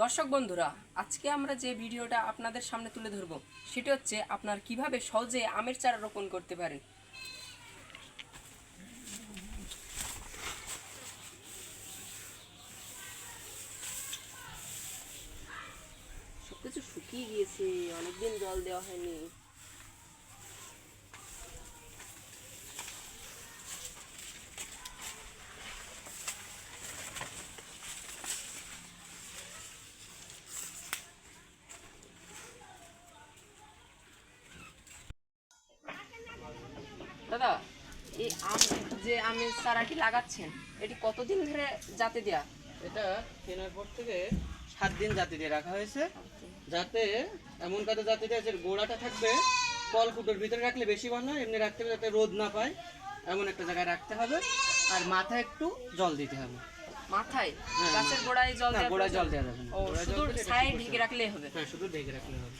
দর্শক বন্ধুরা, আজকে আমরা যে ভিডিওটা আপনাদের সামনে তুলে ধরব সেটা হচ্ছে আপনার কিভাবে সহজে আমের চারা রোপণ করতে পারেন। সবকিছু শুকিয়ে গিয়েছে, অনেকদিন জল দেওয়া হয়নি। দাদা, এই আমের চারাটি লাগাচ্ছেন, এটি কতদিন ধরে জাতে দেয়া? এটা কেনার পর থেকে 7 দিন জাতি দিয়ে রাখা হয়েছে, যাতে এমন কাজে জাতি দিয়ে যে গোড়াটা থাকবে কলকুটোর ভিতরে রাখলে বেশি ভালো হয়। এমনি রাখতে হবে যাতে রোদ না পায়, এমন একটা জায়গায় রাখতে হবে। আর মাথায় একটু জল দিতে হবে। মাথায়? গাছের গোড়ায় জল দেওয়া? গোড়ায় জল দেওয়া যাবে না, ও, শুধু ছায়ায় ঢেকে রাখলেই হবে? হ্যাঁ, শুধু ঢেকে রাখলে হবে।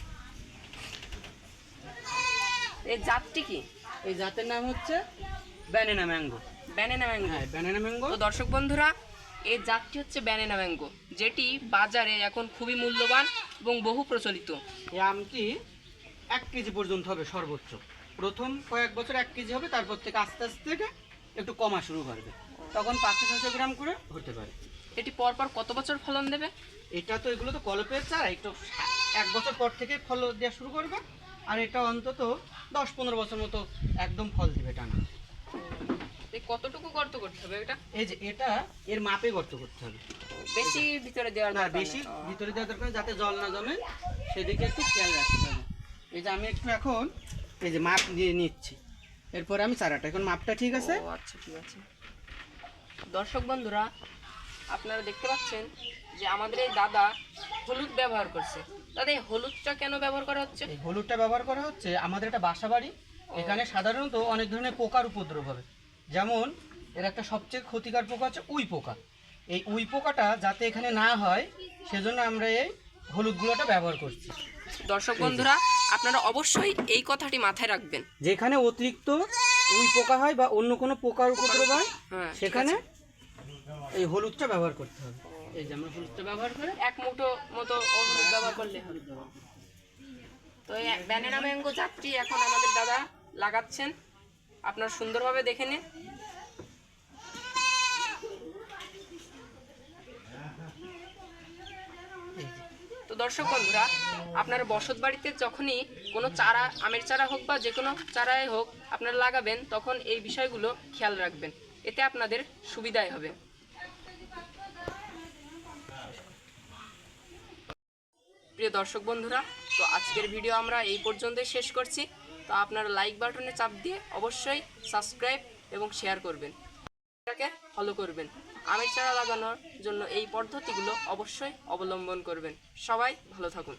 এই জাতটি কি? এই জাতের নাম হচ্ছে ব্যানানা ম্যাঙ্গো। Banana mango? হ্যাঁ, ব্যানানা ম্যাঙ্গো। তো দর্শক বন্ধুরা, এই জাতটি হচ্ছে ব্যানানা ম্যাঙ্গো, যেটি বাজারে এখন খুবই মূল্যবান এবং বহু প্রচলিত। এই আমটি 1 কেজি পর্যন্ত হবে সর্বোচ্চ। প্রথম কয়েক বছর 1 কেজি হবে, তারপর থেকে আস্তে আস্তে একটু কমা শুরু করবে, তখন 500-600 গ্রাম করে হতে পারে। এটি পরপর কত বছর ফলন দেবে? এটা তো এগুলো তো কলপের চারা, একটু 1 বছর পর থেকে ফল দেওয়া শুরু করবে। আর এটা অন্তত 10-15 বছর মতো একদম ফল দিবে টানা। এই কতটুকু গর্ত করতে হবে এটা? এই যে এটা এর মাপে গর্ত করতে হবে, বেশি ভিতরে দেওয়ার না দরকার বেশি নেই। ভিতরে দেওয়া দরকার, যাতে জল না জমে সেদিকে একটু খেয়াল রাখতে হবে। এই যে আমি একটু এখন এই যে মাপ দিয়ে নিচ্ছি, এরপরে আমি চারাটা এখন মাপটা ঠিক আছে। ও আচ্ছা, ঠিক আছে। দর্শক বন্ধুরা, আপনারা দেখতে পাচ্ছেন যে আমাদের এই দাদা হলুদ ব্যবহার করছে। দাদা, এই হলুদটা কেন ব্যবহার করা হচ্ছে? এই হলুদটা ব্যবহার করা হচ্ছে, আমাদের এটা বাসা বাড়ি, এখানে সাধারণত অনেক ধরনের পোকার উপদ্রব হবে। যেমন এর একটা সবচেয়ে ক্ষতিকর পোকা হচ্ছে উই পোকা। এই উই পোকাটা যাতে এখানে না হয় সেজন্য আমরা এই হলুদ গুঁড়োটা ব্যবহার করছি। দর্শক বন্ধুরা, আপনারা অবশ্যই এই কথাটি মাথায় রাখবেন। যেখানে অতিরিক্ত উই পোকা হয় বা অন্য কোনো পোকার উপদ্রব হয়, সেখানে এই হলুদটা ব্যবহার করতে হবে। এই যে আমরা হলুদটা ব্যবহার করে 1 মুঠো মতো হলুদ ব্যবহার করলে হবে। তো এই ব্যানানা ম্যাঙ্গো জাতটি এখন আমাদের দাদা লাগাচ্ছেন, আপনারা সুন্দরভাবে দেখে নিন। তো দর্শক বন্ধুরা, আপনারা বসত বাড়িতে যখনই কোনো চারা, আমের চারা হোক বা যে কোনো চারাই হোক আপনারা লাগাবেন, তখন এই বিষয়গুলো খেয়াল রাখবেন, এতে আপনাদের সুবিধাই হবে। প্রিয় দর্শক বন্ধুরা, তো আজকের ভিডিও আমরা এই পর্যন্তই শেষ করছি। তো আপনারা লাইক বাটনে চাপ দিয়ে অবশ্যই সাবস্ক্রাইব এবং শেয়ার করবেন, এটাকে ফলো করবেন। আমের চারা লাগানোর জন্য এই পদ্ধতিগুলো অবশ্যই অবলম্বন করবেন। সবাই ভালো থাকুন।